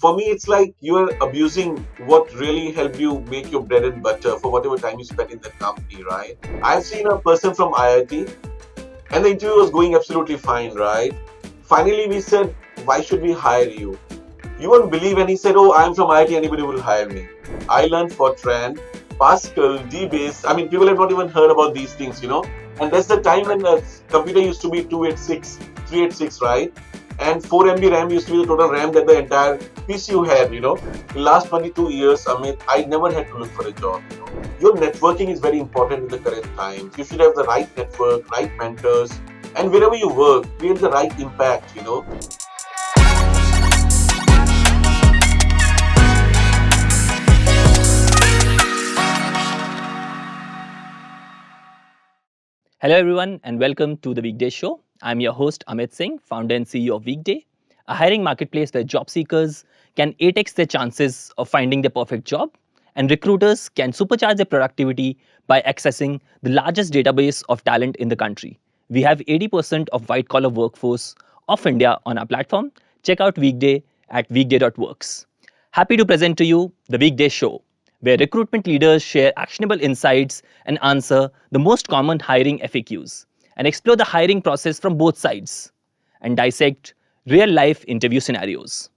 For me, it's like you're abusing what really helped you make your bread and butter for whatever time you spent in that company, right? I've seen a person from IIT and the interview was going absolutely fine, right? Finally, we said, why should we hire you? You won't believe, and he said, oh, I'm from IIT, anybody will hire me. I learned Fortran, Pascal, DBase. I mean, people have not even heard about these things. And that's the time when the computer used to be 286, 386, right? And 4 MB RAM used to be the total RAM that the entire PC you had. In the last 22 years, Amit, I never had to look for a job. Your networking is very important in the current times. You should have the right network, right mentors, and wherever you work, create the right impact. Hello, everyone, and welcome to the Weekday Show. I'm your host, Amit Singh, founder and CEO of Weekday, a hiring marketplace where job seekers can 8x their chances of finding their perfect job, and recruiters can supercharge their productivity by accessing the largest database of talent in the country. We have 80% of white collar workforce of India on our platform. Check out Weekday at weekday.works. Happy to present to you the Weekday Show, where recruitment leaders share actionable insights and answer the most common hiring FAQs, and explore the hiring process from both sides and dissect real life interview scenarios.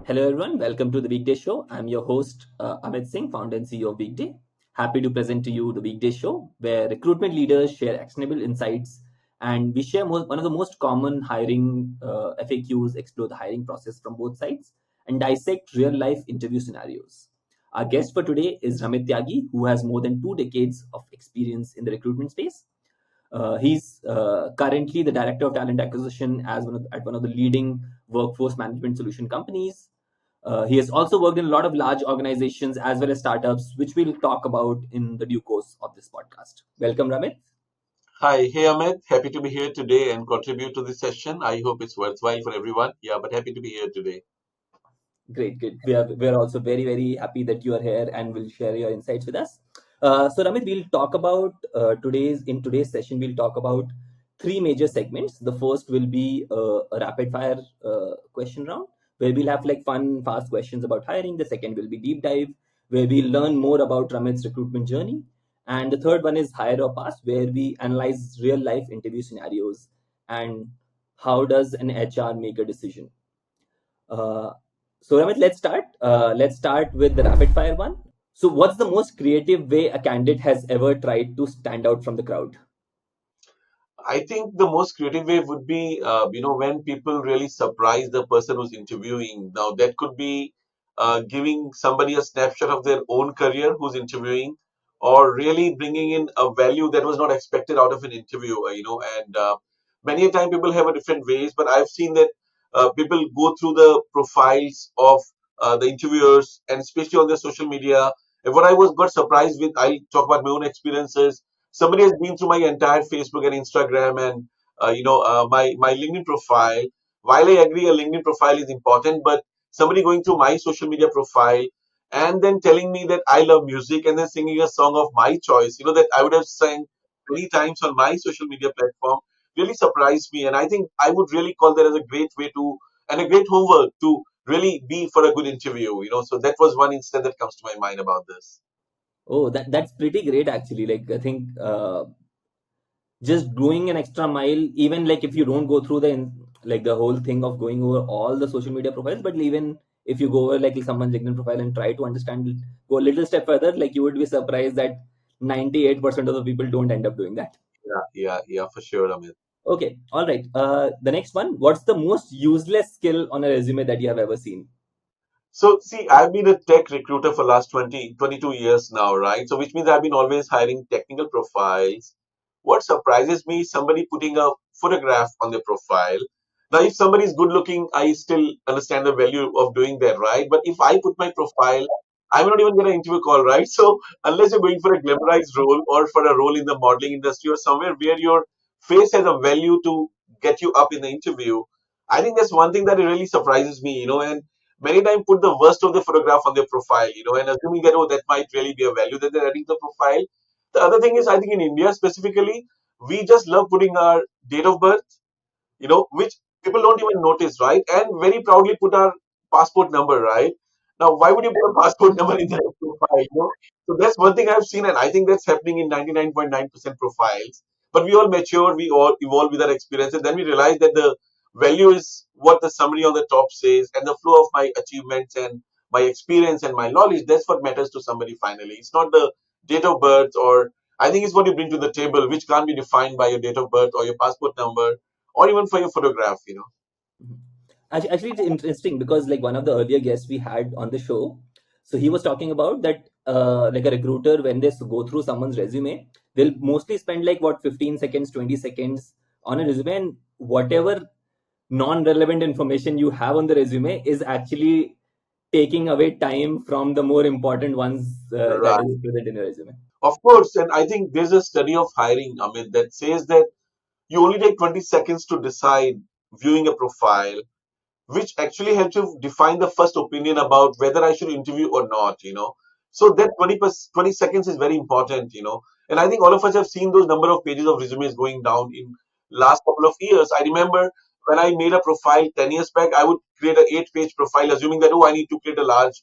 Hello, everyone. Welcome to the Weekday Show. I'm your host, Amit Singh, founder and CEO of Weekday. Happy to present to you the Weekday Show, where recruitment leaders share actionable insights and we share one of the most common hiring FAQs, explore the hiring process from both sides, and dissect real life interview scenarios. Our guest for today is Ramit Tyagi, who has more than 2 decades of experience in the recruitment space. He's currently the director of talent acquisition at one of the leading workforce management solution companies. He has also worked in a lot of large organizations as well as startups, which we'll talk about in the due course of this podcast. Welcome, Ramit. Hi, hey Amit, happy to be here today and contribute to this session. I hope it's worthwhile for everyone. Yeah, but happy to be here today. Great, great. We are also very very happy that you are here and will share your insights with us. So Ramit, we'll talk about today's session. We'll talk about three major segments. The first will be a rapid fire question round where we'll have like fun, fast questions about hiring. The second will be deep dive where we'll learn more about Ramit's recruitment journey. And the third one is hire or pass, where we analyze real life interview scenarios and how does an HR make a decision. Uh, so Amit, let's start. Let's start with the rapid fire one. So, what's the most creative way a candidate has ever tried to stand out from the crowd? I think the most creative way would be, when people really surprise the person who's interviewing. Now, that could be giving somebody a snapshot of their own career who's interviewing, or really bringing in a value that was not expected out of an interview. And many a time people have a different ways, but I've seen that people go through the profiles of the interviewers, and especially on their social media. And what I was got surprised with, I'll talk about my own experiences. Somebody has been through my entire Facebook and Instagram and my LinkedIn profile. While I agree a LinkedIn profile is important, but somebody going through my social media profile and then telling me that I love music and then singing a song of my choice, that I would have sang many times on my social media platform, really surprised me. And I think I would really call that as a great way to, and a great homework to really be for a good interview. So that was one instance that comes to my mind about this. Oh, that's pretty great actually. Like I think just going an extra mile, even like if you don't go through like the whole thing of going over all the social media profiles, but even if you go over like someone's LinkedIn profile and try to understand, go a little step further, like you would be surprised that 98% of the people don't end up doing that. Yeah, for sure, Amit. Okay, all right. The next one. What's the most useless skill on a resume that you have ever seen? So, see, I've been a tech recruiter for last 22 years now, right? So, which means I've been always hiring technical profiles. What surprises me is somebody putting a photograph on their profile. Now, if somebody is good looking, I still understand the value of doing that, right? But if I put my profile, I may not even get an interview call, right? So, unless you're going for a glamorized role or for a role in the modeling industry or somewhere where your face has a value to get you up in the interview, I think that's one thing that really surprises me, and many times put the worst of the photograph on their profile, and assuming that, oh, that might really be a value that they're adding to the profile. The other thing is, I think in India specifically, we just love putting our date of birth, which people don't even notice, right? And very proudly put our passport number, right? Now, why would you put a passport number in that profile? So that's one thing I've seen, and I think that's happening in 99.9% profiles. But we all mature, we all evolve with our experience, and then we realize that the value is what the summary on the top says, and the flow of my achievements and my experience and my knowledge. That's what matters to somebody finally. It's not the date of birth, or I think it's what you bring to the table, which can't be defined by your date of birth or your passport number or even for your photograph. Mhm. Actually, it's interesting because like one of the earlier guests we had on the show, so he was talking about that like a recruiter when they go through someone's resume, they'll mostly spend like what 15 seconds, 20 seconds on a resume, and whatever non-relevant information you have on the resume is actually taking away time from the more important ones that Right. is present in your resume. Of course, and I think there's a study of hiring, Amit, that says that you only take 20 seconds to decide viewing a profile, which actually helps you define the first opinion about whether I should interview or not. So that 20 seconds is very important. And I think all of us have seen those number of pages of resumes going down in last couple of years. I remember when I made a profile 10 years back, I would create an 8-page profile, assuming that, oh, I need to create a large,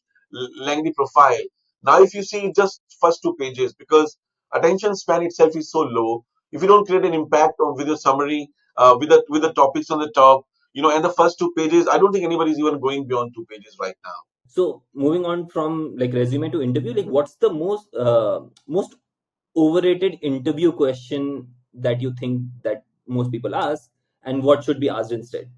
lengthy profile. Now, if you see just first 2 pages, because attention span itself is so low, if you don't create an impact with your summary, with the topics on the top, and the first 2 pages, I don't think anybody's even going beyond 2 pages right now. So moving on from like resume to interview, like what's the most overrated interview question that you think that most people ask, and what should be asked instead?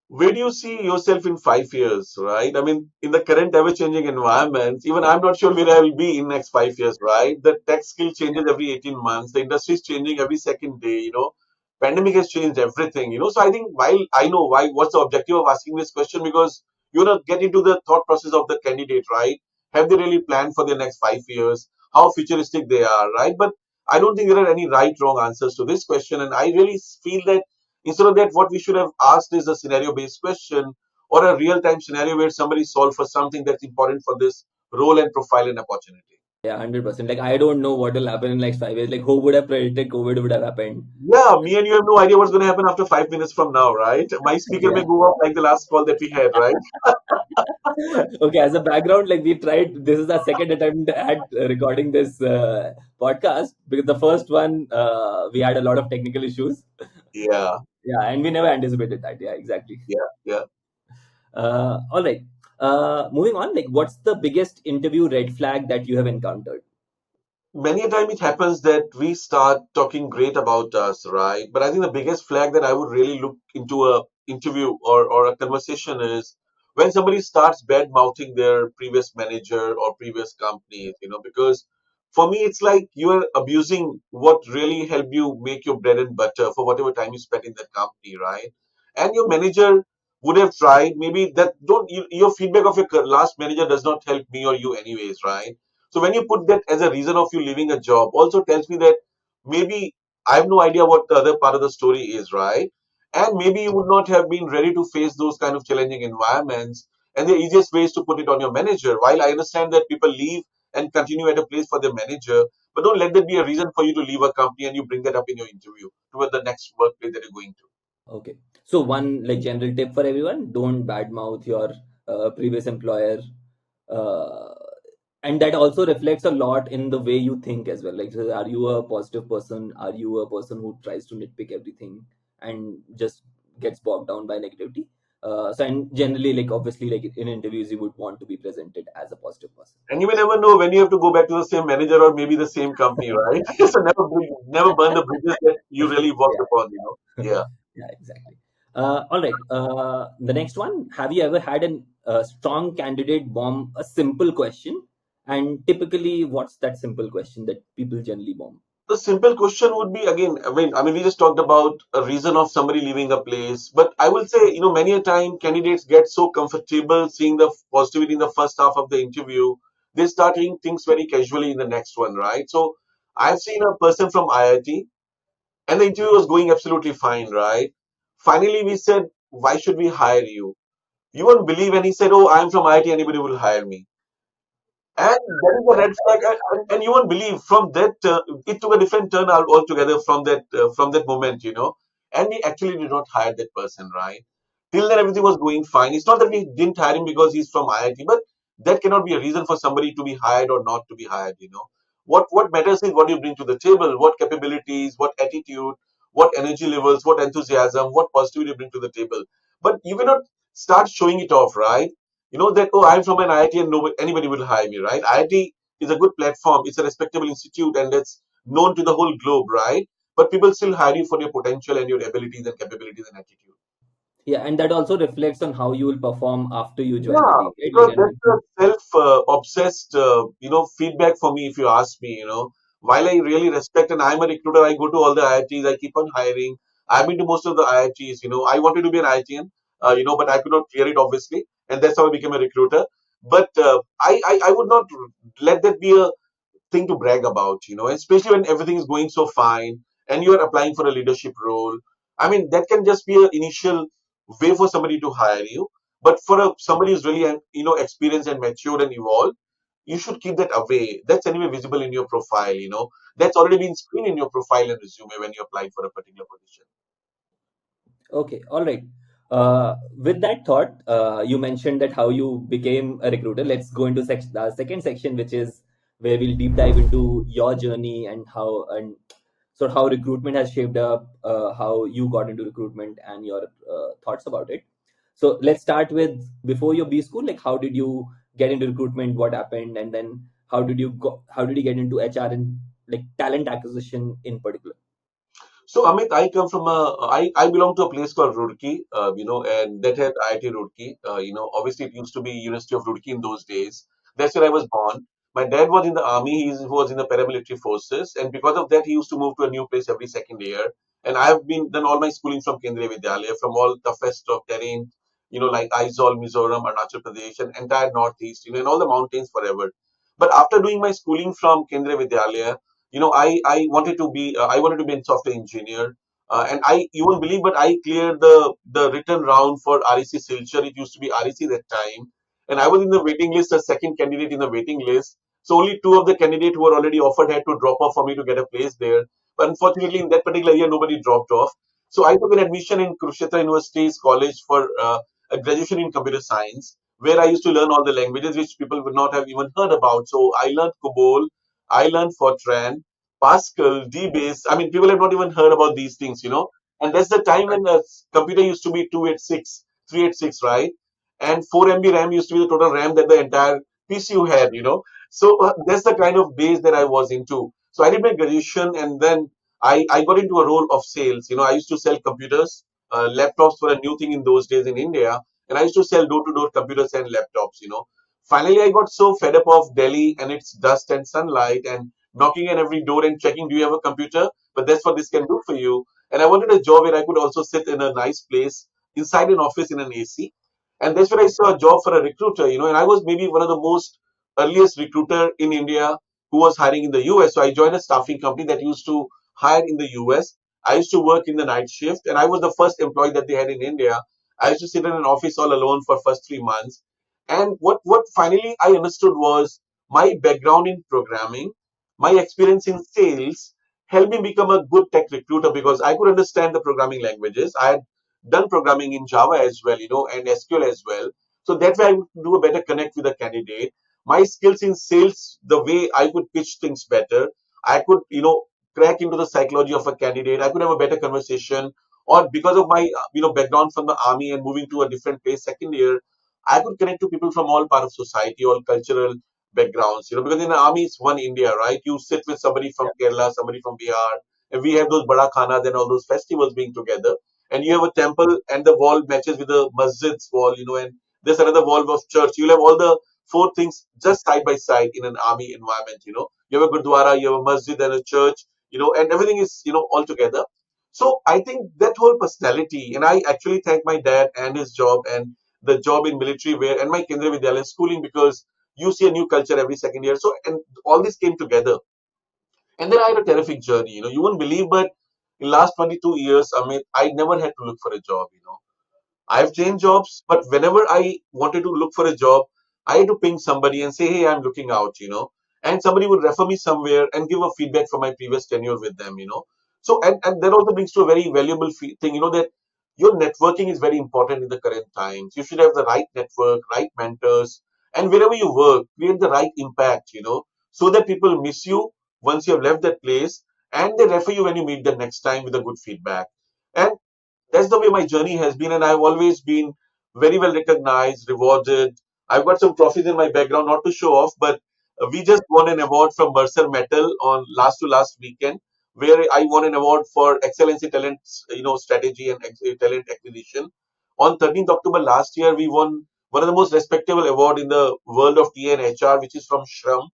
Where do you see yourself in 5 years, right? I mean, in the current ever-changing environment, even I'm not sure where I will be in next 5 years, right? The tech skill changes every 18 months. The industry is changing every second day. Pandemic has changed everything. So I think while I know what's the objective of asking this question, because get into the thought process of the candidate, right? Have they really planned for the next 5 years? How futuristic they are, right? But I don't think there are any right, wrong answers to this question. And I really feel that instead of that, what we should have asked is a scenario based question or a real time scenario where somebody solved for something that's important for this role and profile and opportunity. Yeah, 100%. Like I don't know what will happen in like 5 years. Like who would have predicted COVID would have happened? Yeah, me and you have no idea what's going to happen after 5 minutes from now, right? My speaker may Yeah. go off like the last call that we had, right? Okay, as a background, like we tried, this is our second attempt at recording this podcast because the first one we had a lot of technical issues. Yeah, Yeah, and we never anticipated that. Yeah, exactly. yeah, yeah. All right. Moving on, like what's the biggest interview red flag that you have encountered? Many a time it happens that we start talking great about us, right? But I think the biggest flag that I would really look into a interview or a conversation is when somebody starts bad mouthing their previous manager or previous companies, because for me it's like you are abusing what really helped you make your bread and butter for whatever time you spent in that company, right? And your manager would have tried. Maybe that don't your feedback of your last manager does not help me or you anyways, right? So when you put that as a reason of you leaving a job, also tells me that maybe I have no idea what the other part of the story is, right? And maybe you would not have been ready to face those kind of challenging environments. And the easiest way is to put it on your manager. While I understand that people leave and continue at a place for their manager, but don't let that be a reason for you to leave a company and you bring that up in your interview toward the next workplace that you're going to. Okay. So one like general tip for everyone: don't badmouth your previous employer, uh, and that also reflects a lot in the way you think as well. Like, so are you a positive person? Are you a person who tries to nitpick everything and just gets bogged down by negativity? So and generally, like obviously, like in interviews, you would want to be presented as a positive person. And you may never know when you have to go back to the same manager or maybe the same company, right? So never burn the bridges that you really worked upon. Yeah. Yeah, exactly. All right. The next one. Have you ever had a strong candidate bomb a simple question? And typically, what's that simple question that people generally bomb? The simple question would be again, I mean, we just talked about a reason of somebody leaving a place, but I will say, many a time candidates get so comfortable seeing the positivity in the first half of the interview, they start doing things very casually in the next one, right? So I've seen a person from IIT, and the interview was going absolutely fine, right? Finally, we said, why should we hire you? You won't believe, and he said, oh, I'm from IIT, anybody will hire me. And that is a red flag, and you won't believe from that it took a different turn out altogether from that moment. And we actually did not hire that person, right? Till then, everything was going fine. It's not that we didn't hire him because he's from IIT, but that cannot be a reason for somebody to be hired or not to be hired. What matters is what you bring to the table, what capabilities, what attitude, what energy levels, what enthusiasm, what positivity you bring to the table. But you cannot start showing it off, right? That, oh, I'm from an IIT and nobody, anybody will hire me, right? IIT is a good platform. It's a respectable institute and it's known to the whole globe, right? But people still hire you for your potential and your abilities and capabilities and attitude. Yeah, and that also reflects on how you will perform after you join the Yeah, team, right? Like, because and that's a self-obsessed, feedback for me. If you ask me, while I really respect and I'm a recruiter, I go to all the IITs, I keep on hiring. I've been to most of the IITs. I wanted to be an IITian, but I could not clear it obviously, and that's how I became a recruiter. But I would not let that be a thing to brag about, especially when everything is going so fine and you are applying for a leadership role. I mean, that can just be an initial way for somebody to hire you. But for somebody who's really, experienced and matured and evolved, you should keep that away. That's anyway visible in your profile, That's already been screened in your profile and resume when you apply for a particular position. okay, all right. With that thought, you mentioned that how you became a recruiter. Let's go into the second section, which is where we'll deep dive into your journey and how recruitment has shaped up, how you got into recruitment and your thoughts about it. So let's start with before your B school. Like, how did you get into recruitment? What happened, and then how did you go? How did you get into HR and like talent acquisition in particular? So Amit, I come from I belong to a place called Roorkee, and that had IIT Roorkee. Obviously it used to be University of Roorkee in those days. That's where I was born. My dad was in the army. He was in the paramilitary forces, and because of that, he used to move to a new place every second year. And I've been done all my schooling from Kendriya Vidyalaya, from all toughest of terrain, like Aizawl, Mizoram, Arunachal Pradesh, and entire Northeast, and all the mountains forever. But after doing my schooling from Kendriya Vidyalaya, I wanted to be a software engineer, and you won't believe, but I cleared the written round for REC Silchar. It used to be REC that time, and I was in the waiting list, a second candidate in the waiting list. So only two of the candidates who were already offered had to drop off for me to get a place there. But unfortunately, in that particular year, nobody dropped off. So I took an admission in Kurukshetra University's college for a graduation in computer science, where I used to learn all the languages which people would not have even heard about. So I learned COBOL, I learned Fortran, Pascal, DBase. I mean, people have not even heard about these things. And that's the time when the computer used to be 286, 386, right? And 4 MB RAM used to be the total RAM that the entire PCU had. So that's the kind of days that I was into. So I did my graduation and then I got into a role of sales. I used to sell computers. Laptops were a new thing in those days in India. And I used to sell door to door computers and laptops. Finally, I got so fed up of Delhi and its dust and sunlight and knocking on every door and checking, do you have a computer? But that's what this can do for you. And I wanted a job where I could also sit in a nice place inside an office in an AC. And that's when I saw a job for a recruiter. And I was maybe one of the most earliest recruiter in India who was hiring in the US. So I joined a staffing company that used to hire in the US. I used to work in the night shift and I was the first employee that they had in India. I used to sit in an office all alone for first 3 months. And what finally I understood was my background in programming, my experience in sales helped me become a good tech recruiter because I could understand the programming languages. I had done programming in Java as well, and SQL as well. So that way I would do a better connect with the candidate. My skills in sales, the way I could pitch things better, I could, crack into the psychology of a candidate. I could have a better conversation. Or because of my, background from the army and moving to a different place second year, I could connect to people from all part of society, all cultural backgrounds, because in the army it's one India, right? You sit with somebody from Kerala, somebody from Bihar, and we have those Bada Khanas and all those festivals being together. And you have a temple and the wall matches with the masjid's wall, and there's another wall of church. You'll have all the four things just side by side in an army environment. You have a gurdwara, you have a masjid and a church, and everything is, all together. So I think that whole personality, and I actually thank my dad and his job and the job in military where and my Kendriya Vidyalaya schooling because you see a new culture every second year. So and all this came together. And then I had a terrific journey. You won't believe, but in last 22 years, I mean, I never had to look for a job. I've changed jobs, but whenever I wanted to look for a job, I had to ping somebody and say, hey, I'm looking out. And somebody would refer me somewhere and give a feedback from my previous tenure with them. So, and that also brings to a very valuable thing, that your networking is very important in the current times. You should have the right network, right mentors, and wherever you work, create the right impact, so that people miss you once you have left that place, and they refer you when you meet them next time with a good feedback. And that's the way my journey has been, and I've always been very well recognized, rewarded. I've got some trophies in my background, not to show off, but we just won an award from Mercer Metal on last weekend, where I won an award for excellence in talent, strategy and talent acquisition. On 13th October last year, we won one of the most respectable award in the world of TA and HR, which is from SHRM,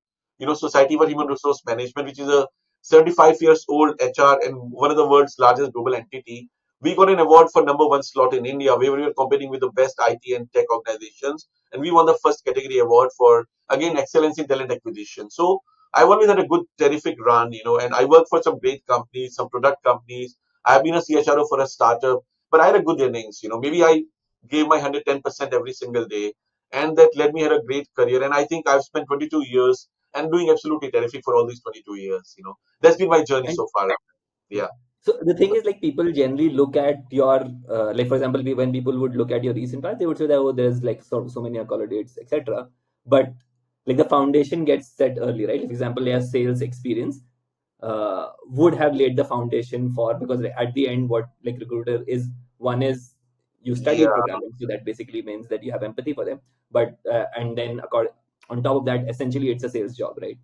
Society for Human Resource Management, which is a 75 years old HR and one of the world's largest global entity. We got an award for number one slot in India, where we were competing with the best IT and tech organizations, and we won the first category award for again excellence in talent acquisition. So I've always had a good, terrific run, and I work for some great companies, some product companies. I've been a CHRO for a startup, but I had a good innings. Maybe I gave my 110% every single day, and that led me had a great career. And I think I've spent 22 years and doing absolutely terrific for all these 22 years. That's been my journey And so far. Yeah. so the thing is, like, people generally look at your, like, for example, when people would look at your recent past, they would say that, oh, there's like so many accolades, etc. But like the foundation gets set early, right? Like, for example, their sales experience would have laid the foundation for, because at the end, what like recruiter is, one is you studied Yeah. programming, so that basically means that you have empathy for them. But and then on top of that, essentially, it's a sales job, right?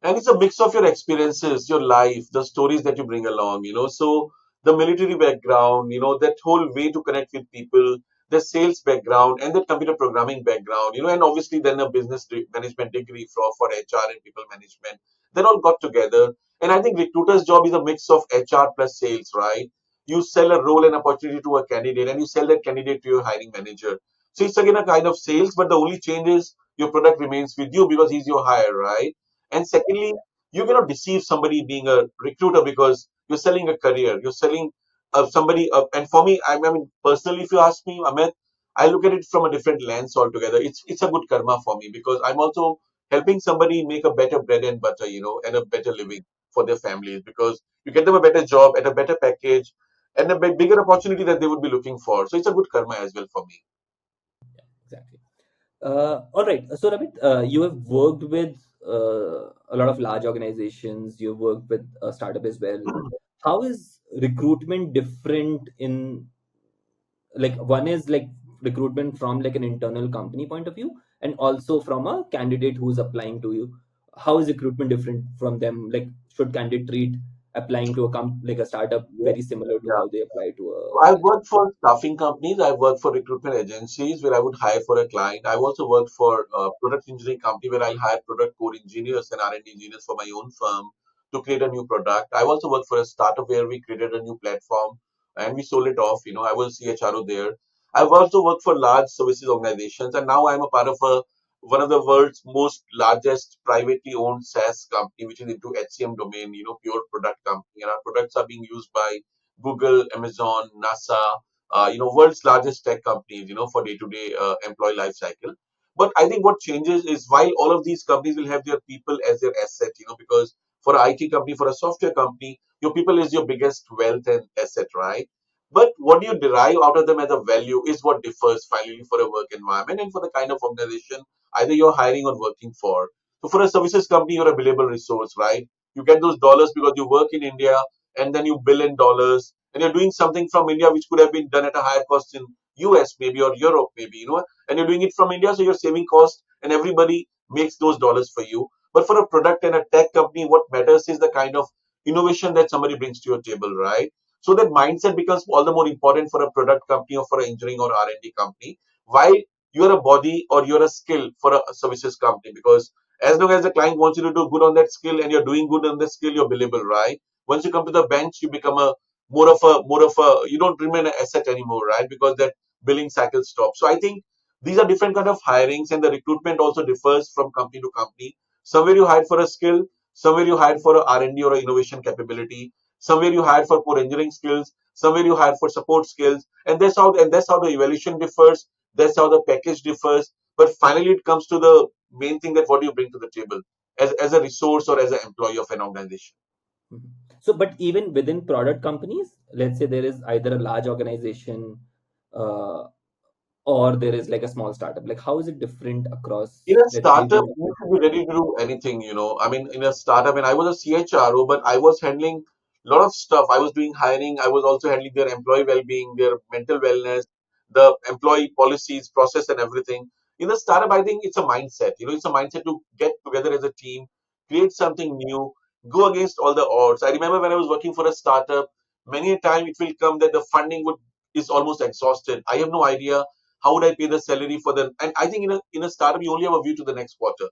And it's a mix of your experiences, your life, the stories that you bring along, so the military background, that whole way to connect with people, the sales background and the computer programming background, and obviously then a business management degree for HR and people management, that all got together. And I think recruiter's job is a mix of HR plus sales, right? You sell a role and opportunity to a candidate, and you sell that candidate to your hiring manager. So it's again a kind of sales, but the only change is your product remains with you because he's your hire, right? And secondly, you cannot deceive somebody being a recruiter because you're selling a career. You're selling somebody. And for me, I mean, personally, if you ask me, Amit, I look at it from a different lens altogether. It's a good karma for me because I'm also helping somebody make a better bread and butter, and a better living for their families because you get them a better job at a better package and a bigger opportunity that they would be looking for. So it's a good karma as well for me. Exactly. All right. So, Ramit, you have worked with a lot of large organizations. You've worked with a startup as well. How is recruitment different in, like, one is like recruitment from like an internal company point of view, and also from a candidate who's applying to you? How is recruitment different from them? Like, should candidate treat applying to a like a startup very similar to Yeah. how they apply to a I've large worked for staffing companies. I've worked for recruitment agencies where I would hire for a client. I've also worked for a product engineering company where I'll hire product core engineers and R&D engineers for my own firm to create a new product. I've also worked for a startup where we created a new platform and we sold it off. I was CHRO there. I've also worked for large services organizations, and now I'm a part of one of the world's most largest privately owned SaaS company, which is into HCM domain. Pure product company, and our products are being used by Google, Amazon, NASA, world's largest tech companies, for day-to-day employee life cycle. But I think what changes is while all of these companies will have their people as their asset, because for an IT company, for a software company, your people is your biggest wealth and asset, right? But what you derive out of them as a value is what differs finally for a work environment and for the kind of organization either you're hiring or working for. So for a services company, you're a billable resource, right? You get those dollars because you work in India and then you bill in dollars and you're doing something from India which could have been done at a higher cost in US maybe or Europe maybe, and you're doing it from India, so you're saving cost and everybody makes those dollars for you. But for a product and a tech company, what matters is the kind of innovation that somebody brings to your table, right? So that mindset becomes all the more important for a product company or for an engineering or R&D company, while you're a body or you're a skill for a services company, because as long as the client wants you to do good on that skill and you're doing good on the skill, you're billable, right? Once you come to the bench, you become a you don't remain an asset anymore, right? Because that billing cycle stops. So I think these are different kind of hirings, and the recruitment also differs from company to company. Somewhere you hire for a skill, somewhere you hire for a R&D or a innovation capability, somewhere you hire for core engineering skills, somewhere you hire for support skills, and that's how the evaluation differs. That's how the package differs. But finally, it comes to the main thing, that what do you bring to the table as a resource or as an employee of an organization. Mhm. So, but even within product companies, let's say there is either a large organization uh, or there is like a small startup. Like, how is it different In across, a let's say, these startup, you multiple should be ready to do anything, I mean, in a startup, and I was a CHRO, but I was handling a lot of stuff. I was doing hiring. I was also handling their employee well-being, their mental wellness, the employee policies, process, and everything. In a startup, I think it's a mindset. It's a mindset to get together as a team, create something new, go against all the odds. I remember when I was working for a startup, many a time it will come that the funding would is almost exhausted. I have no idea how would I pay the salary for them? And I think in a startup, you only have a view to the next quarter.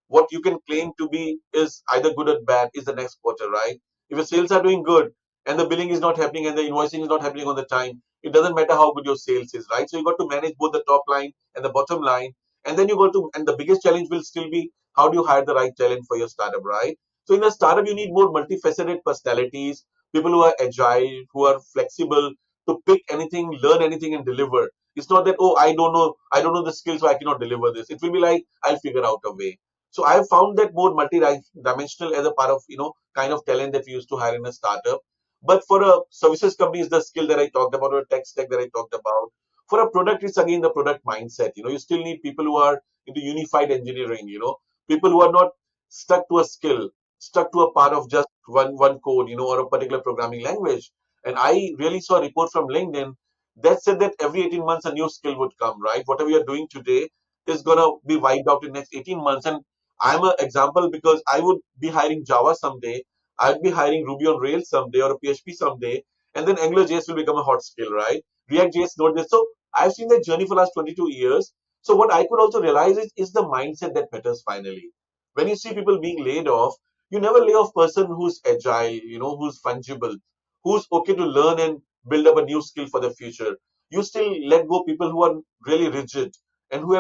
What you can claim to be is either good or bad is the next quarter, right? If your sales are doing good and the billing is not happening and the invoicing is not happening on the time, it doesn't matter how good your sales is, right? So you got to manage both the top line and the bottom line. And then you got to, and the biggest challenge will still be how do you hire the right talent for your startup, right? So in a startup, you need more multifaceted personalities, people who are agile, who are flexible to pick anything, learn anything, and deliver. It's not that, oh, I don't know the skills, so I cannot deliver this. It will be like, I'll figure out a way. So I have found that more multi-dimensional as a part of, kind of talent that we used to hire in a startup. But for a services company is the skill that I talked about, or a tech stack that I talked about. For a product, it's again the product mindset. You still need people who are into unified engineering, people who are not stuck to a skill, stuck to a part of just one code, or a particular programming language. And I really saw a report from LinkedIn that said that every 18 months a new skill would come, right? Whatever you're doing today is gonna be wiped out in the next 18 months. And I'm an example because I would be hiring Java someday, I'd be hiring Ruby on Rails someday or a PHP someday, and then AngularJS will become a hot skill, right? React.js, Node.js. So I've seen that journey for the last 22 years. So what I could also realize is the mindset that matters finally. When you see people being laid off, you never lay off person who's agile, who's fungible, who's okay to learn and build up a new skill for the future. You still let go people who are really rigid and who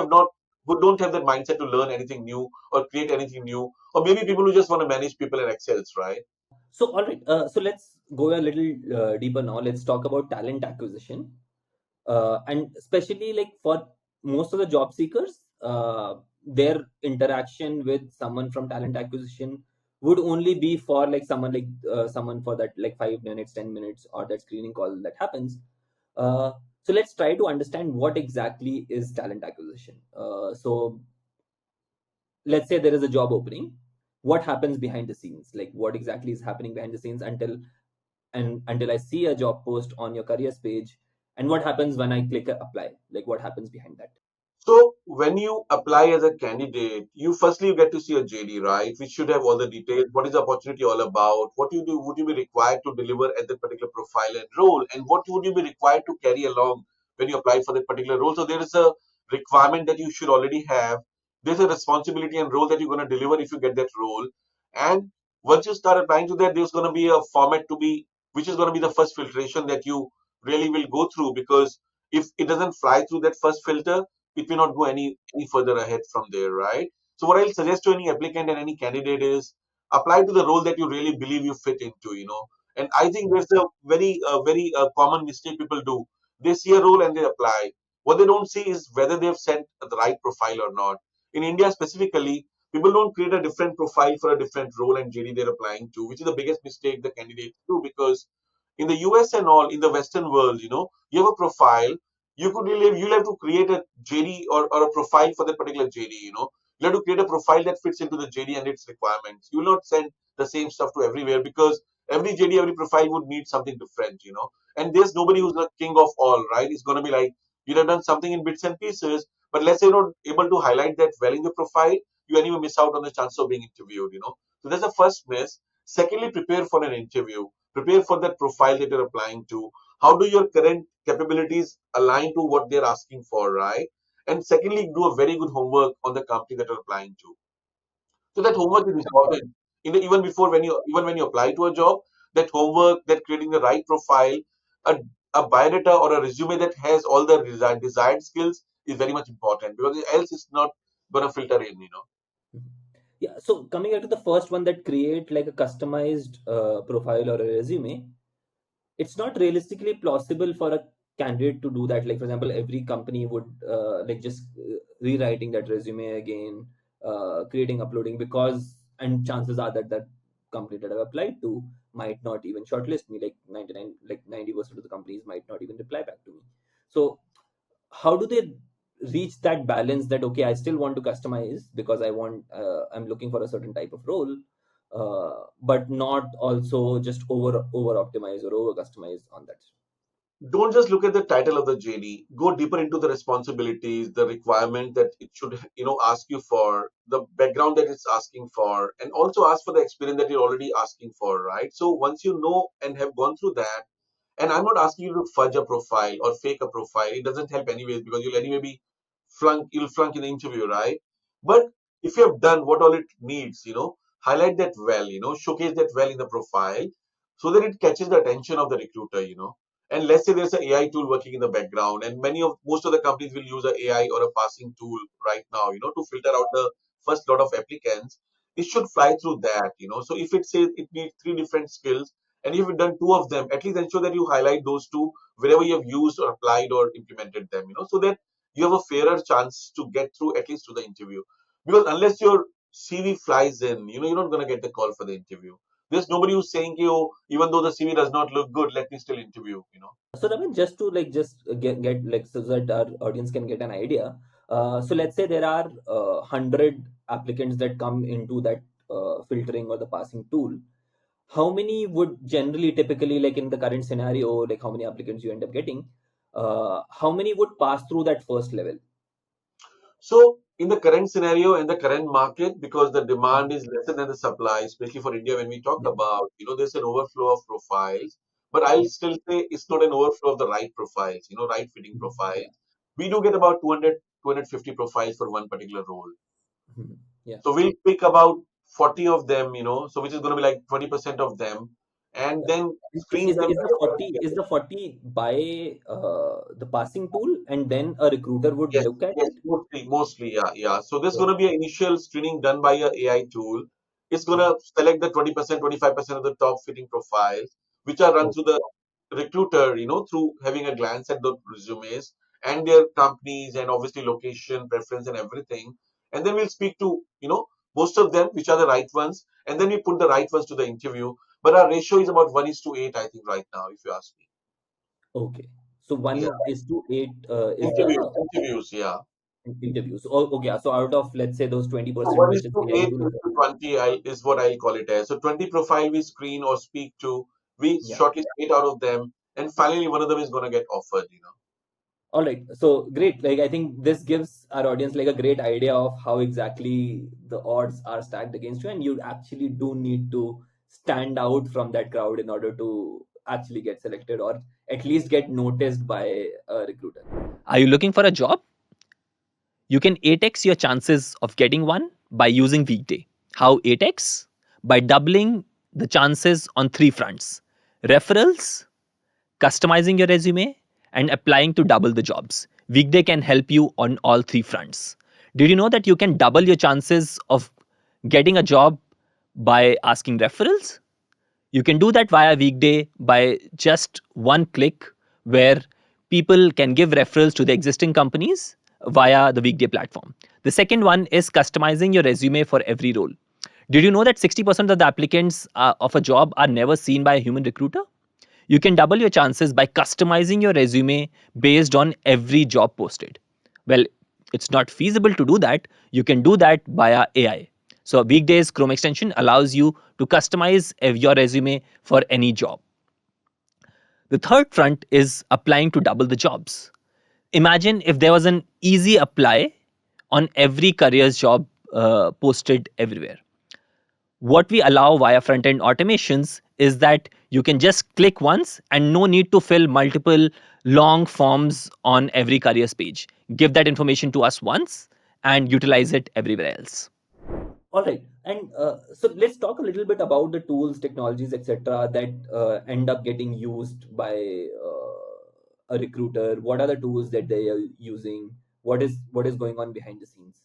don't have that mindset to learn anything new or create anything new, or maybe people who just want to manage people in Excels, right? So, all right. So let's go a little deeper now. Let's talk about talent acquisition, and especially like for most of the job seekers, their interaction with someone from talent acquisition would only be for like someone for that like 5 minutes, 10 minutes, or that screening call that happens. Uh, so let's try to understand what exactly is talent acquisition. So let's say there is a job opening. What happens behind the scenes? Like what exactly is happening behind the scenes until I see a job post on your careers page, and what happens when I click apply? Like what happens behind that? So when you apply as a candidate, you get to see a JD, right? Which should have all the details. What is the opportunity all about? What you do? Would you be required to deliver at that particular profile and role? And what would you be required to carry along when you apply for that particular role? So there is a requirement that you should already have. There's a responsibility and role that you're going to deliver if you get that role. And once you start applying to that, there's going to be a format which is going to be the first filtration that you really will go through, because if it doesn't fly through that first filter, it may not go any further ahead from there, right? So what I'll suggest to any applicant and any candidate is apply to the role that you really believe you fit into. And I think there's a very common mistake people do. They see a role and they apply. What they don't see is whether they've sent the right profile or not. In India specifically, people don't create a different profile for a different role and JD they're applying to, which is the biggest mistake the candidates do, because in the US and all in the Western world, you have a profile. You'll have to create a JD or a profile for that particular JD. You have to create a profile that fits into the JD and its requirements. You will not send the same stuff to everywhere, because every JD, every profile would need something different. And there's nobody who's the king of all, right? It's going to be like you'd have done something in bits and pieces, but let's say you're not able to highlight that well in the profile, you anyway miss out on the chance of being interviewed. So that's the first miss. Secondly, prepare for an interview. Prepare for that profile that you're applying to. How do your current capabilities align to what they're asking for, right? And secondly, do a very good homework on the company that you're applying to. So that homework is important. Even when you apply to a job, that homework, that creating the right profile, a, a biodata or a resume that has all the desired skills is very much important, because else it's not gonna filter in. Mhm. Yeah. So coming back to the first one, that create like a customized profile or a resume, it's not realistically plausible for a candidate to do that. Like for example, every company would like just rewriting that resume again, creating, uploading, because and chances are that that company that I've applied to might not even shortlist me. Like 99, like 90% of the companies might not even reply back to me. So how do they reach that balance that, okay, I still want to customize because I'm looking for a certain type of role, but not also just over optimize or over customize on that. Don't just look at the title of the JD. Go deeper into the responsibilities, the requirement that it should, ask you for, the background that it's asking for, and also ask for the experience that you're already asking for, right? So once you know and have gone through that, and I'm not asking you to fudge a profile or fake a profile. It doesn't help anyways because you'll anyway be you'll flunk in the interview, right? But if you have done what all it needs, highlight that well, showcase that well in the profile so that it catches the attention of the recruiter. And let's say there's an AI tool working in the background, and most of the companies will use an AI or a passing tool right now, to filter out the first lot of applicants. It should fly through that. So if it says it needs three different skills, and if you've done two of them, at least ensure that you highlight those two wherever you have used or applied or implemented them, so that you have a fairer chance to get through at least to the interview. Because unless your CV flies in, you're not going to get the call for the interview. There's nobody who's saying, even though the CV does not look good, let me still interview. So Raman, just to like just get like so that our audience can get an idea. So let's say there are 100 applicants that come into that filtering or the passing tool. How many would generally, typically, like in the current scenario, like how many applicants you end up getting? How many would pass through that first level? So in the current scenario and the current market, because the demand is lesser than the supply, especially for India, when we talk Yeah, about, there's an overflow of profiles, but I'll yeah. still say it's not an overflow of the right profiles, right fitting Mhm. profiles. We do get about 200, 250 profiles for one particular role. Mhm. Yeah. So we'll pick about 40 of them, so which is going to be like 20% of them, and Yeah. then screen Is them. is the 40 by the passing tool, and then a recruiter would Yes, look at yes, it? mostly, yeah, yeah. So there's going Okay. to be an initial screening done by a AI tool. It's going to select the 20%, 25% of the top fitting profiles, which are run Okay. through the recruiter, through having a glance at the resumes and their companies and obviously location, preference, and everything. And then we'll speak to, most of them, which are the right ones, and then we put the right ones to the interview. But our ratio is about 1:8, I think, right now, if you ask me. Okay. So Yeah, 1:8 is interviews, the interviews, yeah. interviews. Oh, okay. So out of, let's say, those So 20%, one which is is to AI eight tool. is to 20 is what I'll call it as. So 20 profile we screen or speak to, we Yeah. shortlist 8 out of them, and finally one of them is going to get offered. All right. So great. Like I think this gives our audience like a great idea of how exactly the odds are stacked against you, and you actually do need to stand out from that crowd in order to actually get selected or at least get noticed by a recruiter. Are you looking for a job? You can 8x your chances of getting one by using Weekday. How 8x? By doubling the chances on three fronts: referrals, customizing your resume, and applying to double the jobs. Weekday can help you on all three fronts. Did you know that you can double your chances of getting a job by asking referrals? You can do that via Weekday by just one click, where people can give referrals to the existing companies via the Weekday platform. The second one is customizing your resume for every role. Did you know that 60% of the applicants of a job are never seen by a human recruiter? You can double your chances by customizing your resume based on every job posted. Well, it's not feasible to do that. You can do that via AI. So, Weekdays Chrome extension allows you to customize your resume for any job. The third front is applying to double the jobs. Imagine if there was an easy apply on every careers job posted everywhere. What we allow via front end automations is that you can just click once and no need to fill multiple long forms on every careers page. Give that information to us once and utilize it everywhere else. All right. And so let's talk a little bit about the tools, technologies, etc., that end up getting used by a recruiter. What are the tools that they are using? What is going on behind the scenes?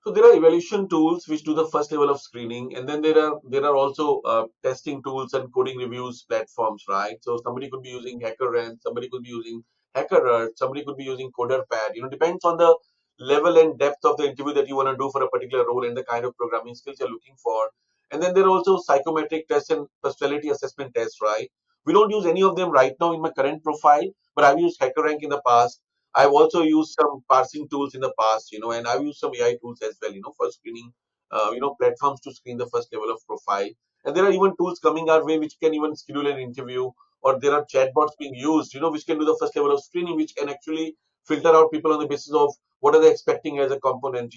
So there are evaluation tools which do the first level of screening, and then there are also testing tools and coding reviews platforms, right? So somebody could be using HackerRank, somebody could be using HackerRank, somebody could be using CoderPad. Depends on the level and depth of the interview that you want to do for a particular role and the kind of programming skills you're looking for. And then there are also psychometric tests and personality assessment tests, right? We don't use any of them right now in my current profile, but I've used HackerRank in the past. I've also used some parsing tools in the past, and I've used some AI tools as well, for screening, platforms to screen the first level of profile. And there are even tools coming our way which can even schedule an interview, or there are chatbots being used, which can do the first level of screening, which can actually filter out people on the basis of what are they expecting as a component,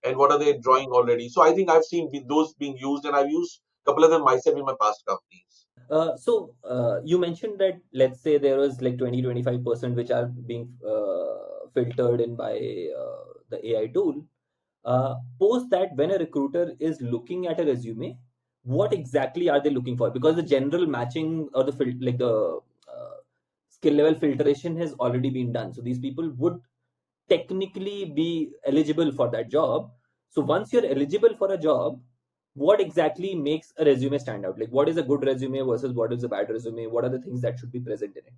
and what are they drawing already. So I think I've seen those being used, and I've used a couple of them myself in my past companies. You mentioned that, let's say there was like 20-25% which are being filtered in by the AI tool. Post that, when a recruiter is looking at a resume, what exactly are they looking for? Because the general matching or the skill level filtration has already been done. So these people would technically be eligible for that job. So once you're eligible for a job, what exactly makes a resume stand out? Like, what is a good resume versus what is a bad resume? What are the things that should be present in it?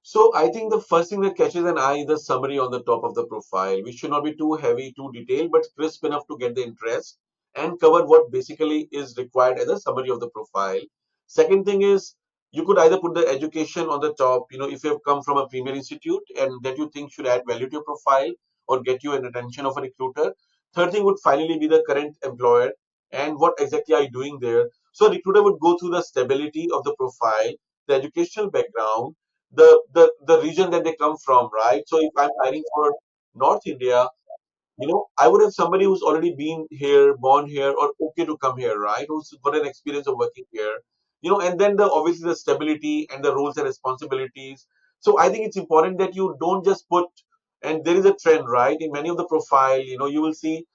So I think the first thing that catches an eye is the summary on the top of the profile, which should not be too heavy, too detailed, but crisp enough to get the interest and cover what basically is required as a summary of the profile. Second thing is, you could either put the education on the top, if you have come from a premier institute and that you think should add value to your profile or get you an attention of a recruiter. Third thing would finally be the current employer and what exactly are you doing there. So a recruiter would go through the stability of the profile, the educational background, the region that they come from, right? So if I'm hiring for North India, I would have somebody who's already been here, born here, or okay to come here, right? Who's got an experience of working here, and then the obviously the stability and the roles and responsibilities. So I think it's important that you don't just put, and there is a trend, right? In many of the profile, you will see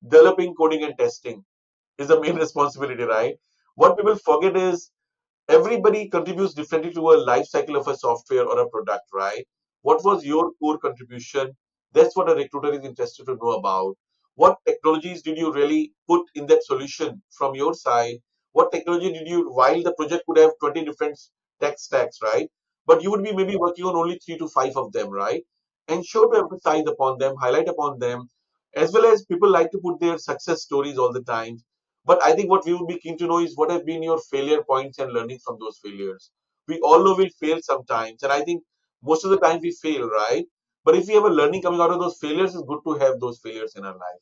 developing, coding, and testing is the main responsibility, right? What people forget is everybody contributes differently to a life cycle of a software or a product, right? What was your core contribution? That's what a recruiter is interested to know about. What technologies did you really put in that solution from your side? What technology did you, while the project could have 20 different tech stacks, right? But you would be maybe working on only 3 to 5 of them, right? Ensure to emphasize upon them, highlight upon them, as well as people like to put their success stories all the time. But I think what we would be keen to know is what have been your failure points and learning from those failures. We all know we'll fail sometimes, and I think most of the time we fail, right? But if we have a learning coming out of those failures, it's good to have those failures in our life.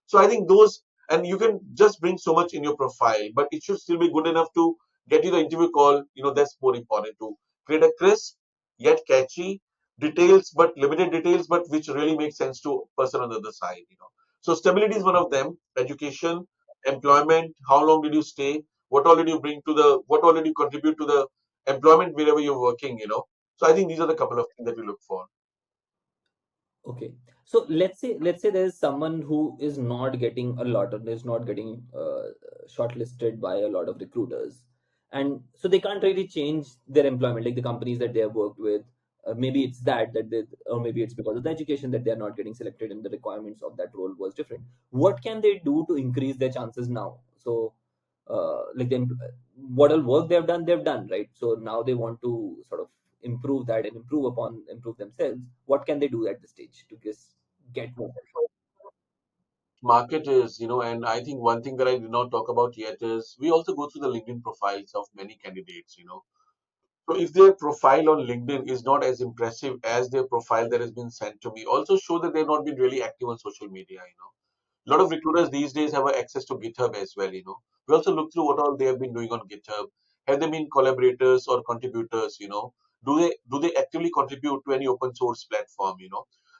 So I think those, and you can just bring so much in your profile, but it should still be good enough to get you the interview call. That's more important to create a crisp yet catchy details, but limited details, but which really makes sense to person on the other side. So stability is one of them. Education, employment, how long did you stay, what all did you contribute to the employment wherever you're working. So I think these are the couple of things that we look for. Okay. So let's say there's someone who is not getting a lot of is not getting shortlisted by a lot of recruiters, and so they can't really change their employment, like the companies that they have worked with. Maybe it's that they, or maybe it's because of the education that they are not getting selected, and the requirements of that role was different. What can they do to increase their chances now? So, like what all work they've done, right? So now they want to sort of improve that and improve themselves. What can they do at this stage to just get more? Market is, and I think one thing that I did not talk about yet is we also go through the LinkedIn profiles of many candidates. So if their profile on LinkedIn is not as impressive as their profile that has been sent to me, also show that they've not been really active on social media. A lot of recruiters these days have access to GitHub as well. We also look through what all they have been doing on GitHub. Have they been collaborators or contributors? Do they actively contribute to any open source platform?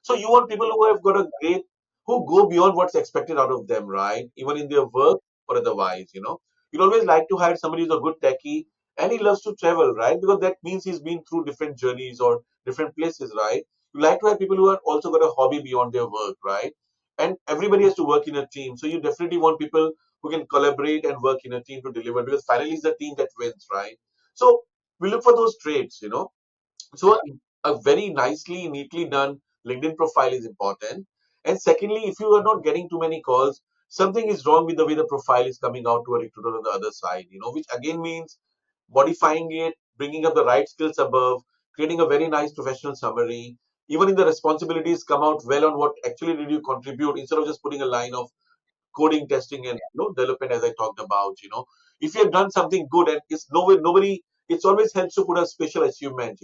So you want people who have got a great, who go beyond what's expected out of them, right? Even in their work or otherwise. You'd always like to hire somebody who's a good techie and he loves to travel, right? Because that means he's been through different journeys or different places, right? You like to have people who are also got a hobby beyond their work, right? And everybody has to work in a team, so you definitely want people who can collaborate and work in a team to deliver, because finally it's the team that wins, right? So we look for those traits. So a very nicely, neatly done LinkedIn profile is important. And secondly, if you are not getting too many calls, something is wrong with the way the profile is coming out to a recruiter on the other side, which again means modifying it, bringing up the right skills above, creating a very nice professional summary. Even in the responsibilities, come out well on what actually did you contribute instead of just putting a line of coding, testing, and development, as I talked about. If you have done something good, and it's nobody, it's always helps to put a special achievement,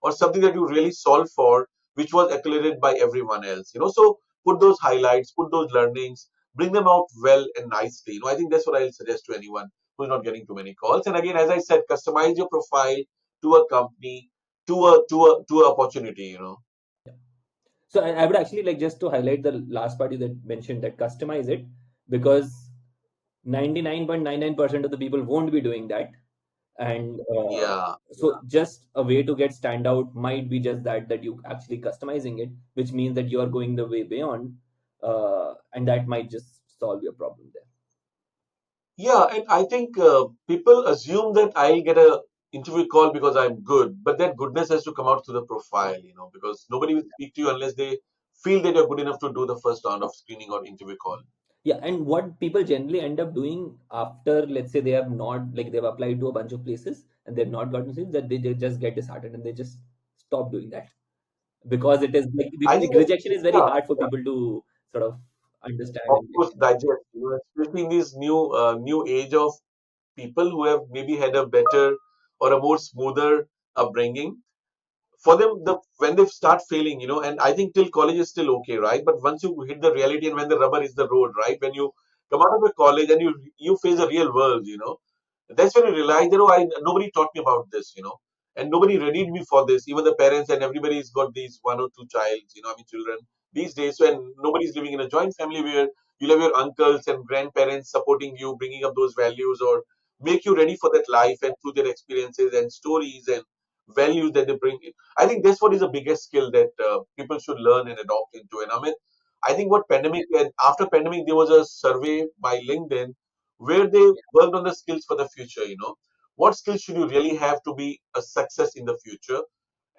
or something that you really solved for, which was accumulated by everyone else. So put those highlights, put those learnings, bring them out well and nicely. I think that's what I'll suggest to anyone who's not getting too many calls. And again, as I said, customize your profile to a company, to a opportunity. Yeah. So I would actually like just to highlight the last part you that mentioned, that customize it, because 99.99% of the people won't be doing that. And Yeah, so just a way to get standout might be just that you actually customizing it, which means that you are going the way beyond, and that might just solve your problem there. yeah, and I think people assume that I'll get a interview call because I'm good, but that goodness has to come out through the profile, because nobody will speak to you unless they feel that you're good enough to do the first round of screening or interview call. Yeah, and what people generally end up doing after, let's say, they have not, like, they've applied to a bunch of places and they've not gotten things, that they just get disheartened and they just stop doing that, because it is I like think, rejection is very yeah, hard for yeah, people to sort of understand of and get. course, digest, especially in this new age of people who have maybe had a better or a more smoother upbringing. For them, when they start failing, and I think till college is still okay, right? But once you hit the reality and when the rubber is the road, right? When you come out of a college and you face the real world, that's when you realize that, nobody taught me about this, and nobody readied me for this. Even the parents and everybody's got these one or two childs, children these days. So, and nobody's living in a joint family where you'll have your uncles and grandparents supporting you, bringing up those values, or make you ready for that life and through their experiences and stories and values that they bring in. I think that's what is the biggest skill that people should learn and adopt into. And Amit, I think what pandemic and after pandemic there was a survey by LinkedIn where they worked on the skills for the future. What skills should you really have to be a success in the future?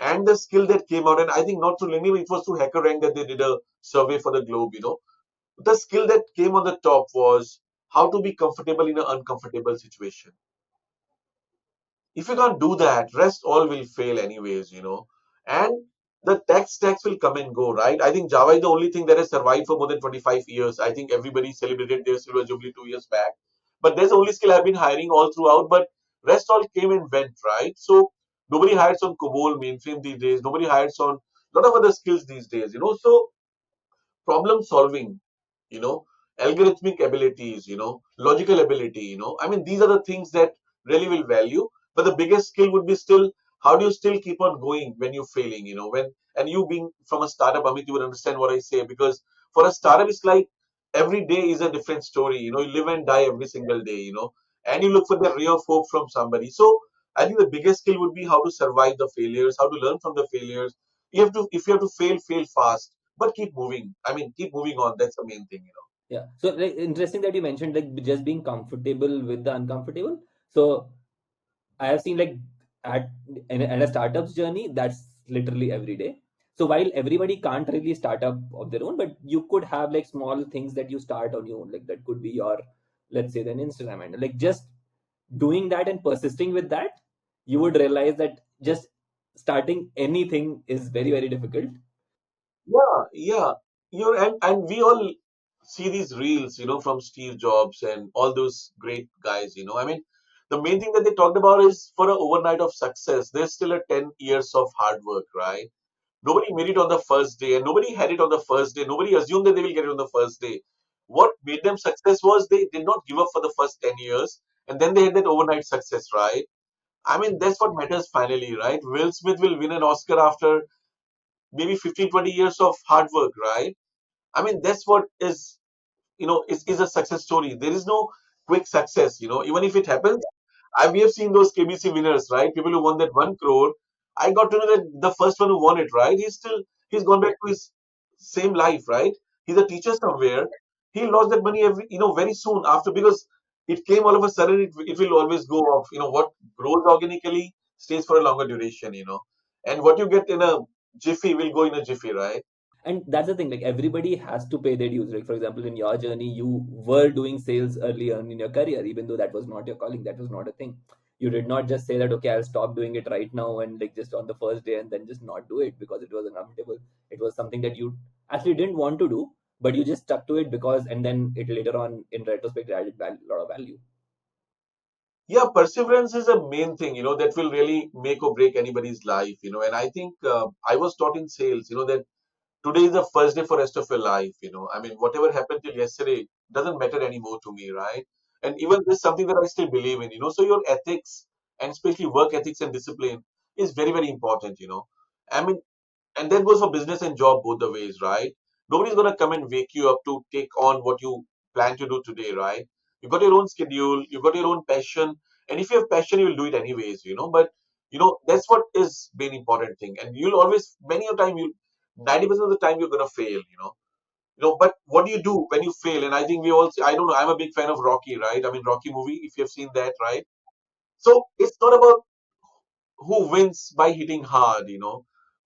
And the skill that came out, and I think not through LinkedIn, it was through HackerRank that they did a survey for the globe. The skill that came on the top was how to be comfortable in an uncomfortable situation. If you can't do that, rest all will fail anyways. And the tech stacks will come and go, right? I think Java is the only thing that has survived for more than 25 years. I think everybody celebrated their silver jubilee 2 years back. But there's the only skill I've been hiring all throughout, but rest all came and went, right? So nobody hires on COBOL mainframe these days. Nobody hires on a lot of other skills these days. So problem solving, you know, algorithmic abilities, logical ability, I mean, these are the things that really will value. But the biggest skill would be still how do you still keep on going when you're failing, and you being from a startup, Amit, you would understand what I say, because for a startup, it's like every day is a different story, you live and die every single day, and you look for the ray of hope from somebody. So I think the biggest skill would be how to survive the failures, how to learn from the failures. If you have to fail fast, but keep moving. I mean, keep moving on. That's the main thing. Yeah, so like, interesting that you mentioned like just being comfortable with the uncomfortable. So I have seen like at at a startup's journey, that's literally every day. So while everybody can't really start up of their own, but you could have like small things that you start on your own, like that could be your, let's say, then Instagram handle. Like just doing that and persisting with that, you would realize that just starting anything is very, very difficult. Yeah, yeah. And we all see these reels, from Steve Jobs and all those great guys. I mean, the main thing that they talked about is for an overnight of success, there's still a 10 years of hard work, right? Nobody made it on the first day, and nobody had it on the first day. Nobody assumed that they will get it on the first day. What made them success was they did not give up for the first 10 years, and then they had that overnight success, right? I mean, that's what matters finally, right? Will Smith will win an Oscar after maybe 15, 20 years of hard work, right? I mean, that's what is a success story. There is no quick success, even if it happens. We have seen those KBC winners, right? People who won that 1 crore. I got to know that the first one who won it, right? He's gone back to his same life, right? He's a teacher somewhere. He lost that money very soon after, because it came all of a sudden. It will always go off. What grows organically stays for a longer duration. And what you get in a jiffy will go in a jiffy, right? And that's the thing, like everybody has to pay their dues. Like for example, in your journey, you were doing sales early on in your career, even though that was not your calling, that was not a thing. You did not just say that, okay, I'll stop doing it right now and like just on the first day and then just not do it because it was uncomfortable. It was something that you actually didn't want to do, but you just stuck to it because, and then it later on in retrospect added a lot of value. Yeah, perseverance is a main thing, that will really make or break anybody's life, and I think I was taught in sales, that today is the first day for rest of your life, I mean, whatever happened till yesterday doesn't matter anymore to me, right? And even this is something that I still believe in, so your ethics, and especially work ethics and discipline, is very, very important, I mean, and that goes for business and job both the ways, right? Nobody's going to come and wake you up to take on what you plan to do today, right? You got your own schedule, you got your own passion, and if you have passion, you will do it anyways, but that's what is main important thing. And you'll always, many a time, you 90% of the time you're going to fail, but what do you do when you fail? And I think we all, I don't know, I'm a big fan of Rocky, right? I mean, Rocky movie, if you have seen that, right? So it's not about who wins by hitting hard,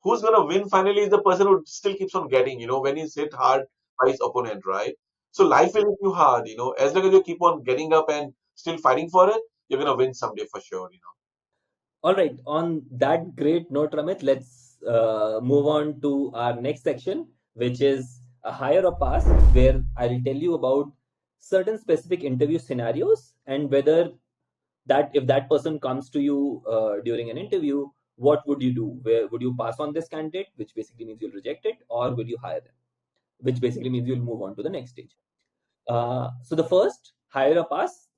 who's going to win finally is the person who still keeps on getting, when he's hit hard by his opponent, right? So life will hit you hard, as long as you keep on getting up and still fighting for it, you're going to win someday for sure, All right. On that great note, Ramit, let's move on to our next section, which is a hire or pass, where I'll tell you about certain specific interview scenarios and whether that if that person comes to you during an interview, what would you do? Where would you pass on this candidate, which basically means you'll reject it, or will you hire them, which basically means you'll move on to the next stage. So the first, hire or pass,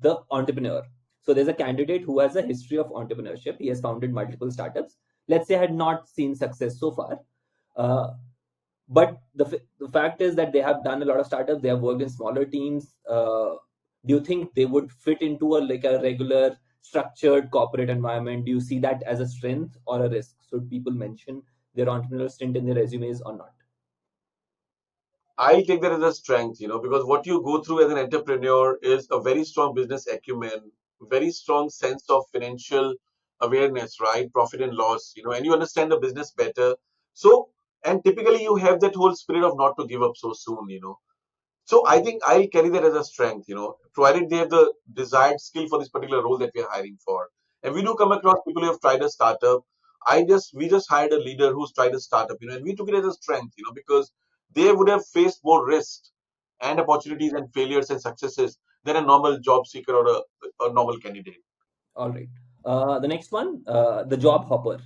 the entrepreneur. So there's a candidate who has a history of entrepreneurship. He has founded multiple startups. Let's say had not seen success so far. Uh, but the fact is that they have done a lot of startups. They have worked in smaller teams. Do you think they would fit into a regular structured corporate environment? Do you see that as a strength or a risk? Should people mention their entrepreneurial stint in their resumes or not? I take that as a strength, because what you go through as an entrepreneur is a very strong business acumen, very strong sense of financial awareness, right? Profit and loss, and you understand the business better. So, and typically you have that whole spirit of not to give up so soon, So I think I carry that as a strength, provided they have the desired skill for this particular role that we are hiring for. And we do come across people who have tried a startup. We just hired a leader who's tried a startup, and we took it as a strength, because they would have faced more risks and opportunities and failures and successes than a normal job seeker or a normal candidate. All right. The next one, the job hopper.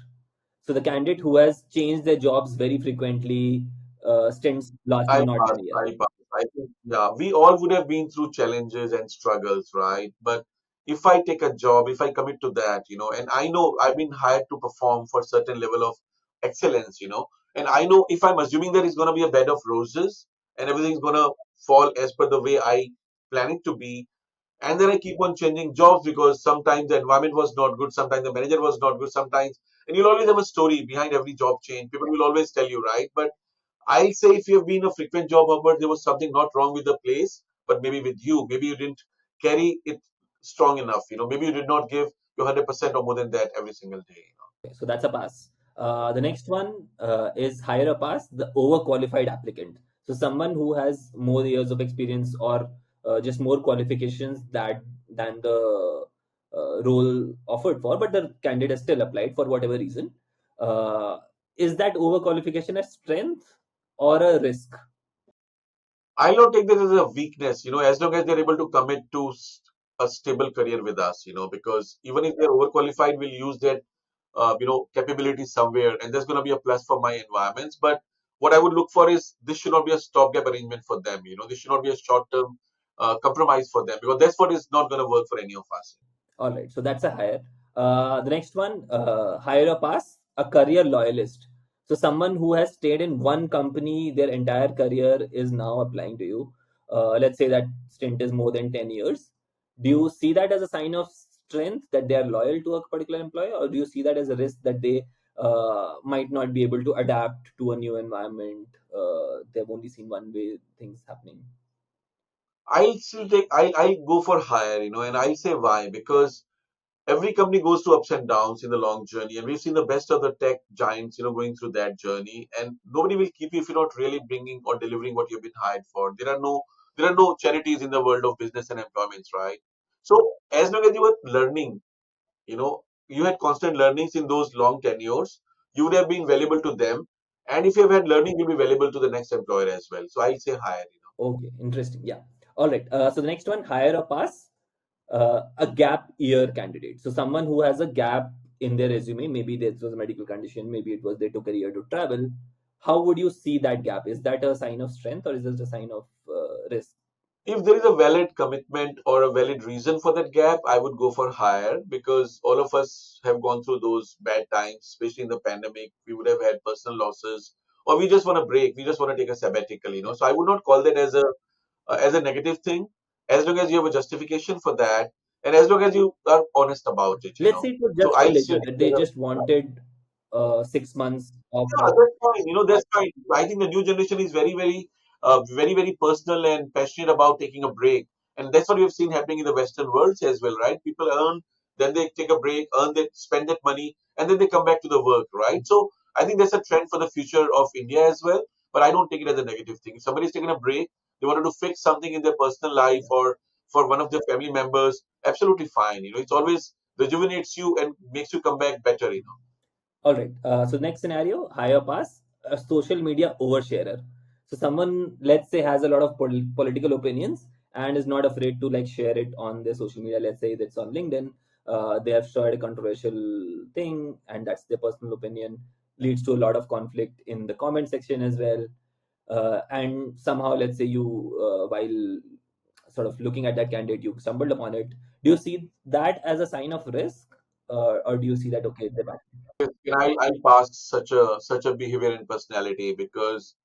So the candidate who has changed their jobs very frequently, stints lasting I not pass, 1 year. I pass. I think, yeah, we all would have been through challenges and struggles, right? But if I take a job, if I commit to that, and I know I've been hired to perform for certain level of excellence, and I know if I'm assuming that it's going to be a bed of roses and everything's going to fall as per the way I plan it to be, and then I keep on changing jobs because sometimes the environment was not good, sometimes the manager was not good, sometimes, and you'll always have a story behind every job change. People will always tell you, right? But I'll say if you have been a frequent job hopper, there was something not wrong with the place, but maybe with you. Maybe you didn't carry it strong enough. Maybe you did not give your 100% or more than that every single day. Okay, so that's a pass. The next one is hire a pass, the overqualified applicant. So someone who has more years of experience or just more qualifications that than the role offered for, but the candidate has still applied for whatever reason. Uh, is that overqualification a strength or a risk? I'll not take this as a weakness, as long as they're able to commit to a stable career with us, because even if they're overqualified, we'll use that, capability somewhere, and there's going to be a plus for my environments. But what I would look for is this should not be a stopgap arrangement for them, this should not be a short-term compromise for them, because that's what is not going to work for any of us. All right, so that's a hire. The next one, hire a pass, a career loyalist. So someone who has stayed in one company their entire career is now applying to you. Let's say that stint is more than 10 years. Do you see that as a sign of strength that they are loyal to a particular employer, or do you see that as a risk that they might not be able to adapt to a new environment? They've only seen one way things happening. I'll go for higher, and I'll say why, because every company goes through ups and downs in the long journey, and we've seen the best of the tech giants, going through that journey, and nobody will keep you if you're not really bringing or delivering what you've been hired for. There are no charities in the world of business and employments, right? So as long as you were learning, you had constant learnings in those long tenures, you would have been valuable to them, And if you have had learning, you'll be valuable to the next employer as well. So I'll say hire. Okay, interesting. Yeah. All right. So the next one, hire or pass, a gap year candidate. So someone who has a gap in their resume, maybe this was a medical condition, maybe it was they took a year to travel. How would you see that gap? Is that a sign of strength or is it a sign of risk? If there is a valid commitment or a valid reason for that gap, I would go for hire, because all of us have gone through those bad times, especially in the pandemic. We would have had personal losses, or we just want to break. We just want to take a sabbatical, Yeah. So I would not call that as a negative thing, as long as you have a justification for that, and as long as you are honest about it. Let's say it was So just for I'll still leisure, take that it they as just wanted 6 months of yeah, not. that's fine. That's fine. I think the new generation is very personal and passionate about taking a break, and that's what we have seen happening in the Western world as well, right? People earn, then they take a break, earn that, spend that money, and then they come back to the work, right? So I think that's a trend for the future of India as well. But I don't take it as a negative thing. If somebody's taking a break, they wanted to fix something in their personal life or for one of their family members, absolutely fine. It's always rejuvenates you and makes you come back better. All right. So next scenario, higher pass, a social media oversharer. So someone, let's say, has a lot of political opinions and is not afraid to like share it on their social media. Let's say that's on LinkedIn. They have shared a controversial thing, and that's their personal opinion. Leads to a lot of conflict in the comment section as well. And somehow, let's say you, while sort of looking at that candidate, you stumbled upon it. Do you see that as a sign of risk, or do you see that okay, they're back? I pass such a behavior and personality, because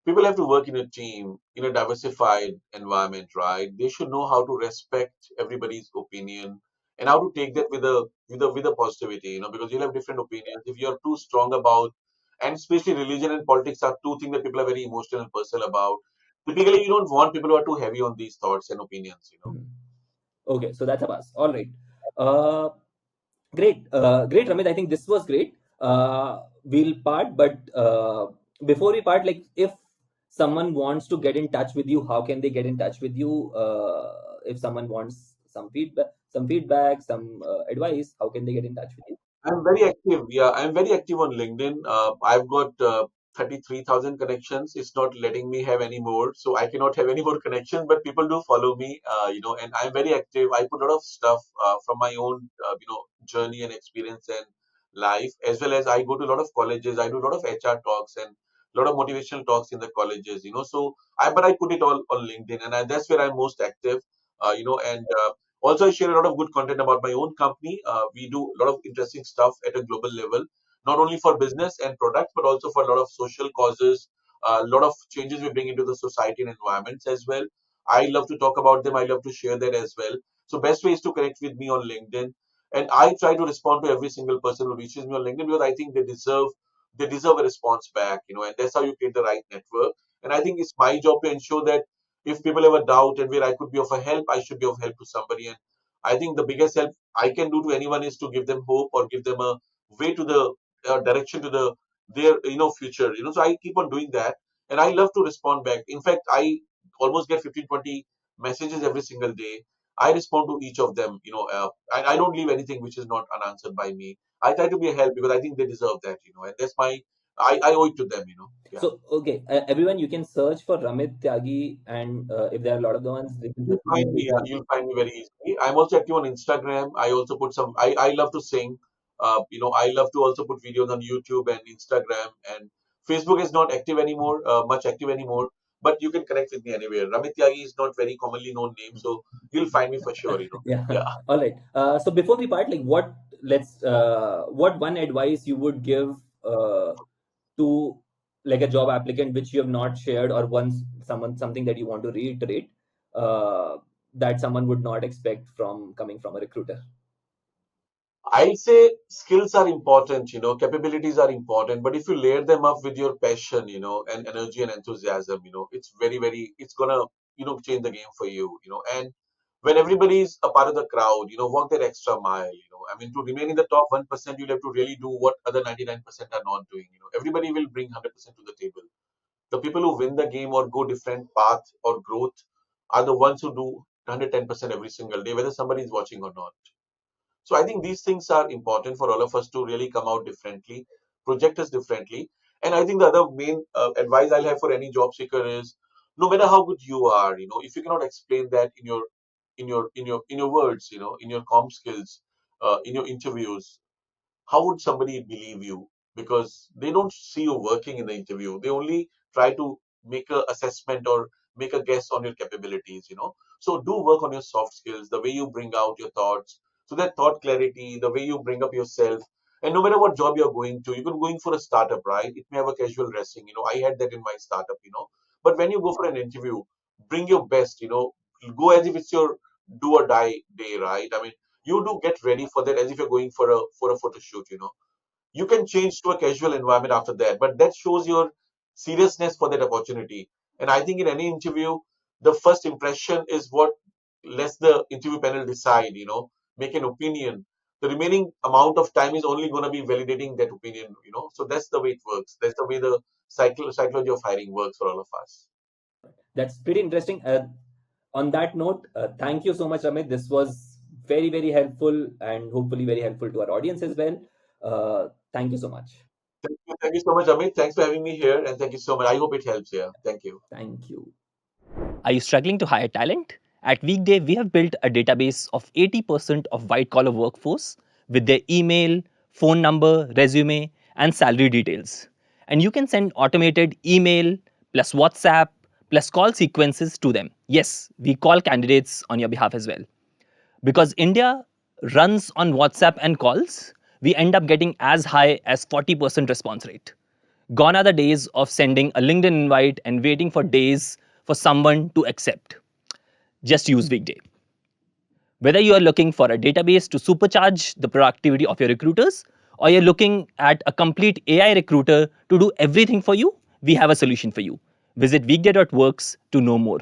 people have to work in a team in a diversified environment, right? They should know how to respect everybody's opinion and how to take that with a positivity, because you'll have different opinions. If you're too strong about, and especially religion and politics are two things that people are very emotional and personal about. Typically, you don't want people who are too heavy on these thoughts and opinions. Mhm. Okay, so that's a pass. All right. Uh, great, Ramit. I think this was great. We'll part, but before we part, like if someone wants to get in touch with you, how can they get in touch with you? If someone wants some feedback, some advice, how can they get in touch with you? I'm very active. Yeah, I'm very active on LinkedIn. I've got 33,000 connections. It's not letting me have any more, so I cannot have any more connections. But people do follow me, and I'm very active. I put a lot of stuff from my own, journey and experience and life, as well as I go to a lot of colleges. I do a lot of HR talks and a lot of motivational talks in the colleges. So but I put it all on LinkedIn, and that's where I'm most active. And also, I share a lot of good content about my own company. We do a lot of interesting stuff at a global level, not only for business and products, but also for a lot of social causes, a lot of changes we bring into the society and environments as well. I love to talk about them. I love to share that as well. So, best way is to connect with me on LinkedIn, and I try to respond to every single person who reaches me on LinkedIn, because I think they deserve a response back, and that's how you create the right network. And I think it's my job to ensure that if people have a doubt and where I could be of a help, I should be of help to somebody. And I think the biggest help I can do to anyone is to give them hope or give them a way to the direction to their future. So I keep on doing that, and I love to respond back. In fact, I almost get 15-20 messages every single day. I respond to each of them. I don't leave anything which is not unanswered by me. I try to be a help because I think they deserve that, and that's I owe it to them. Yeah. So, okay, everyone, you can search for Ramit Tyagi, and if there are a lot of the ones, they can You'll just find Google me. Ramit. You'll find me very easily. I'm also active on Instagram. I also put some. I love to sing. I love to also put videos on YouTube and Instagram. And Facebook is not active anymore, much active anymore. But you can connect with me anywhere. Ramit Tyagi is not very commonly known name, so you'll find me for sure. Yeah. Yeah. All right. So before we part, like what one advice you would give uh, to like a job applicant which you have not shared, or once something that you want to reiterate, uh, that someone would not expect from coming from a recruiter. I'd say skills are important, capabilities are important, but if you layer them up with your passion, and energy and enthusiasm, it's it's gonna, change the game for you. And when everybody's a part of the crowd, walk that extra mile. I mean, to remain in the top 1%, you'll have to really do what other 99% are not doing. Everybody will bring 100% to the table. The people who win the game or go different path or growth are the ones who do 110% every single day, whether somebody is watching or not. So I think these things are important for all of us to really come out differently, project us differently. And I think the other main advice I'll have for any job seeker is, no matter how good you are, if you cannot explain that in your words, in your comm skills, in your interviews, how would somebody believe you? Because they don't see you working in the interview. They only try to make a assessment or make a guess on your capabilities. So do work on your soft skills, the way you bring out your thoughts, so that thought clarity, the way you bring up yourself. And no matter what job you're going to, you can going for a startup, right? It may have a casual dressing. I had that in my startup. But when you go for an interview, bring your best. Go as if it's your do or die day, right? I mean, you do get ready for that as if you're going for a photo shoot. You can change to a casual environment after that, but that shows your seriousness for that opportunity. And I think in any interview, the first impression is what lets the interview panel decide, make an opinion. The remaining amount of time is only going to be validating that opinion. So that's the way it works. That's the way the psychology of hiring works for all of us. That's pretty interesting. On that note, thank you so much, Amit. This was very, very helpful and hopefully very helpful to our audience as well. Thank you so much. Thank you so much, Amit. Thanks for having me here, and thank you so much. I hope it helps. Yeah, thank you. Thank you. Are you struggling to hire talent? At Weekday, we have built a database of 80% of white-collar workforce with their email, phone number, resume, and salary details. And you can send automated email plus WhatsApp plus call sequences to them. Yes, we call candidates on your behalf as well. Because India runs on WhatsApp and calls, we end up getting as high as 40% response rate. Gone are the days of sending a LinkedIn invite and waiting for days for someone to accept. Just use Weekday. Whether you are looking for a database to supercharge the productivity of your recruiters, or you're looking at a complete AI recruiter to do everything for you, we have a solution for you. Visit weekday.works to know more.